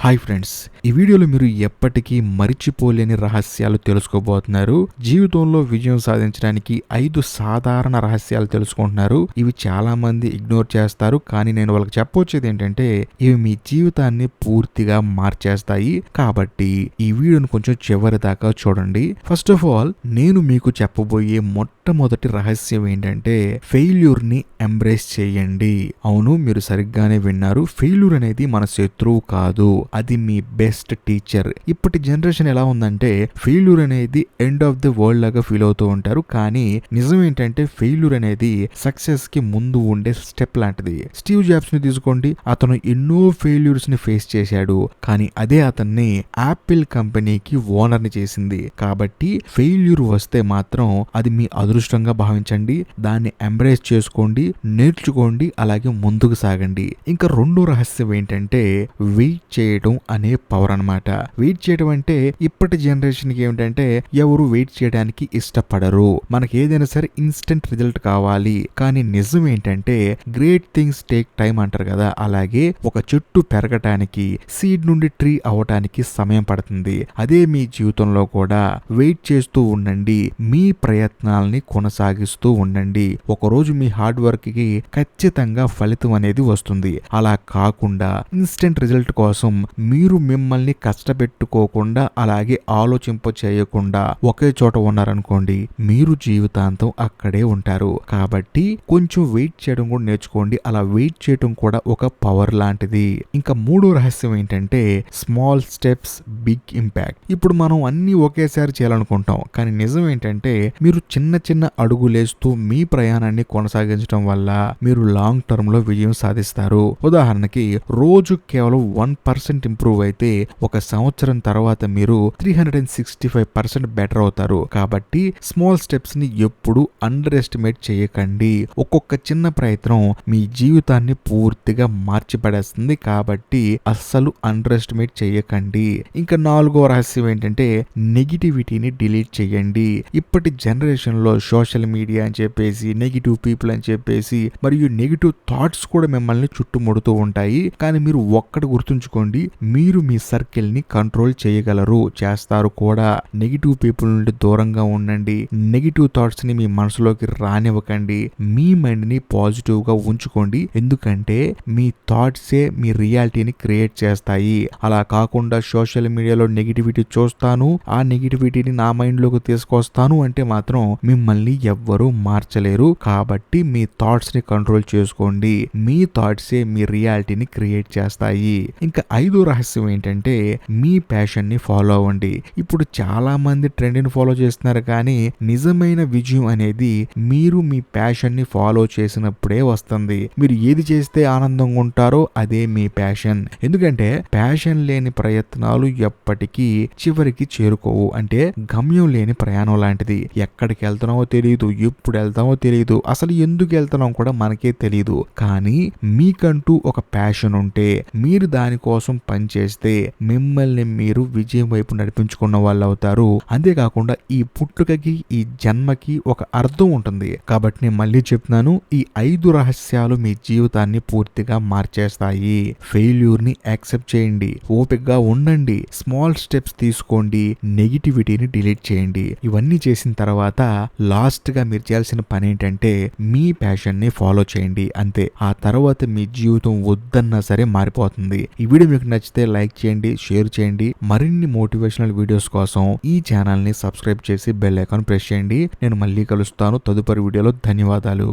Hi friends, ఈ వీడియోలో మీరు ఎప్పటికీ మరిచిపోలేని రహస్యాలు తెలుసుకోబోతున్నారు. జీవితంలో విజయం సాధించడానికి 5 సాధారణ రహస్యాలు తెలుసుకుంటున్నారు. ఇవి చాలా మంది ఇగ్నోర్ చేస్తారు, కానీ నేను వాళ్ళకి చెప్పొచ్చేది ఏంటంటే ఇవి మీ జీవితాన్ని పూర్తిగా మార్చేస్తాయి. కాబట్టి ఈ వీడియోను కొంచెం చివరి దాకా చూడండి. ఫస్ట్ ఆఫ్ ఆల్, నేను మీకు చెప్పబోయే మొట్టమొదటి రహస్యం ఏంటంటే ఫెయిల్యూర్ ని ఎంబ్రేస్ చేయండి. అవును, మీరు సరిగ్గానే విన్నారు. ఫెయిల్యూర్ అనేది మన శత్రువు కాదు, అది మీ బెస్ట్ టీచర్. ఇప్పటి జనరేషన్ ఎలా ఉందంటే ఫెయిల్యూర్ అనేది ఎండ్ ఆఫ్ ది వరల్డ్ లాగా ఫీల్ అవుతూ ఉంటారు, కానీ నిజం ఏంటంటే ఫెయిల్యూర్ అనేది సక్సెస్ కి ముందు ఉండే స్టెప్ లాంటిది. స్టీవ్ జాబ్స్ ని తీసుకోండి, అతను ఎన్నో ఫెయిల్యూర్స్ ని ఫేస్ చేశాడు, కానీ అదే అతన్ని యాపిల్ కంపెనీకి ఓనర్ ని చేసింది. కాబట్టి ఫెయిల్యూర్ వస్తే మాత్రం అది మీ అదృష్టంగా భావించండి, దాన్ని ఎంబ్రేస్ చేసుకోండి, నేర్చుకోండి, అలాగే ముందుకు సాగండి. ఇంకా రెండో రహస్యం ఏంటంటే వెయిట్ చేయడం అనే పవర్ అన్నమాట. వెయిట్ చేయడం అంటే ఇప్పటి జనరేషన్ కి ఏమిటంటే ఎవరు వెయిట్ చేయడానికి ఇష్టపడరు. మనకి ఏదైనా సరే ఇన్స్టెంట్ రిజల్ట్ కావాలి, కానీ నిజం ఏంటంటే గ్రేట్ థింగ్స్ టేక్ టైం అంటారు కదా, అలాగే ఒక చెట్టు పెరగటానికి, సీడ్ నుండి ట్రీ అవటానికి సమయం పడుతుంది. అదే మీ జీవితంలో కూడా వెయిట్ చేస్తూ ఉండండి, మీ ప్రయత్నాలని కొనసాగిస్తూ ఉండండి. ఒకరోజు మీ హార్డ్ వర్క్ కి ఖచ్చితంగా ఫలితం అనేది వస్తుంది. అలా కాకుండా ఇన్స్టెంట్ రిజల్ట్ కోసం మీరు మిమ్మల్ని కష్టపెట్టుకోకుండా, అలాగే ఆలోచింప చేయకుండా ఒకే చోట ఉన్నారనుకోండి, మీరు జీవితాంతం అక్కడే ఉంటారు. కాబట్టి కొంచెం వెయిట్ చేయడం కూడా నేర్చుకోండి. అలా వెయిట్ చేయడం కూడా ఒక పవర్ లాంటిది. ఇంకా మూడో రహస్యం ఏంటంటే స్మాల్ స్టెప్స్ బిగ్ ఇంపాక్ట్. ఇప్పుడు మనం అన్ని ఒకేసారి చేయాలనుకుంటాం, కానీ నిజం ఏంటంటే మీరు చిన్న చిన్న అడుగులేస్తూ మీ ప్రయాణాన్ని కొనసాగించడం వల్ల మీరు లాంగ్ టర్మ్ లో విజయం సాధిస్తారు. ఉదాహరణకి రోజు కేవలం 1% ఇంప్రూవ్ అయితే ఒక సంవత్సరం తర్వాత మీరు 365% బెటర్ అవుతారు. కాబట్టి స్మాల్ స్టెప్స్ ని ఎప్పుడు అండర్ ఎస్టిమేట్ చేయకండి. ఒక్కొక్క చిన్న ప్రయత్నం మీ జీవితాన్ని పూర్తిగా మార్చిపడేస్తుంది. కాబట్టి అస్సలు అండర్ ఎస్టిమేట్ చేయకండి. ఇంకా నాలుగో రహస్యం ఏంటంటే నెగిటివిటీని డిలీట్ చేయండి. ఇప్పటి జనరేషన్ లో సోషల్ మీడియా అని చెప్పేసి, నెగిటివ్ పీపుల్ అని చెప్పేసి, మరియు నెగిటివ్ థాట్స్ కూడా మిమ్మల్ని చుట్టుముడుతూ ఉంటాయి. కానీ మీరు ఒక్కటి గుర్తుంచుకోండి, మీరు మీ సర్కిల్ ని కంట్రోల్ చేయగలరు, చేస్తారు కూడా. నెగిటివ్ పీపుల్ నుండి దూరంగా ఉండండి. నెగిటివ్ థాట్స్ ని మీ మనసులోకి రానివ్వకండి. మీ మైండ్ ని పాజిటివ్ గా ఉంచుకోండి, ఎందుకంటే మీ థాట్సే మీ రియాలిటీని క్రియేట్ చేస్తాయి. అలా కాకుండా సోషల్ మీడియాలో నెగిటివిటీ చూస్తాను, ఆ నెగిటివిటీని నా మైండ్ లోకి తీసుకొస్తాను అంటే మాత్రం మిమ్మల్ని ఎవ్వరూ మార్చలేరు. కాబట్టి మీ థాట్స్ ని కంట్రోల్ చేసుకోండి. మీ థాట్సే మీ రియాలిటీని క్రియేట్ చేస్తాయి. ఇంకా ఐదో రహస్యం ఏంటంటే మీ ప్యాషన్ ని ఫాలో అవ్వండి. ఇప్పుడు చాలా మంది ట్రెండ్ ని ఫాలో చేస్తున్నారు, కానీ నిజమైన విజయం అనేది మీరు మీ ప్యాషన్ ని ఫాలో చేసినప్పుడే వస్తుంది. మీరు ఏది చేస్తే ఆనందంగా ఉంటారో అదే మీ ప్యాషన్. ఎందుకంటే ప్యాషన్ లేని ప్రయత్నాలు ఎప్పటికీ చివరికి చేరుకోవు. అంటే గమ్యం లేని ప్రయాణం లాంటిది. ఎక్కడికి వెళ్తున్నామో తెలియదు, ఎప్పుడు వెళ్తామో తెలియదు, అసలు ఎందుకు వెళ్తున్నాం కూడా మనకే తెలియదు. కానీ మీకంటూ ఒక ప్యాషన్ ఉంటే, మీరు దానికోసం పనిచేస్తే మిమ్మల్ని మీరు విజయం వైపు నడిపించుకున్న వాళ్ళు అవుతారు. అంతేకాకుండా ఈ పుట్టుకకి, ఈ జన్మకి ఒక అర్థం ఉంటుంది. కాబట్టి నేను మళ్ళీ చెప్తున్నాను, ఈ 5 రహస్యాలు మీ జీవితాన్ని పూర్తిగా మార్చేస్తాయి. ఫెయిల్యూర్ ని యాక్సెప్ట్ చేయండి, ఓపికగా ఉండండి, స్మాల్ స్టెప్స్ తీసుకోండి, నెగిటివిటీని డిలీట్ చేయండి. ఇవన్నీ చేసిన తర్వాత లాస్ట్ గా మీరు చేయాల్సిన పని ఏంటంటే మీ ప్యాషన్ ని ఫాలో చేయండి, అంతే. ఆ తర్వాత మీ జీవితం వద్దన్నా సరే మారిపోతుంది. ఈ వీడియో మీకు నచ్చితే లైక్ చేయండి, షేర్ చేయండి. మరిన్ని మోటివేషనల్ వీడియోస్ కోసం ఈ ఛానల్ ని సబ్స్క్రైబ్ చేసి బెల్ ఐకాన్ ప్రెస్ చేయండి. నేను మళ్ళీ కలుస్తాను తదుపరి వీడియోలో. ధన్యవాదాలు.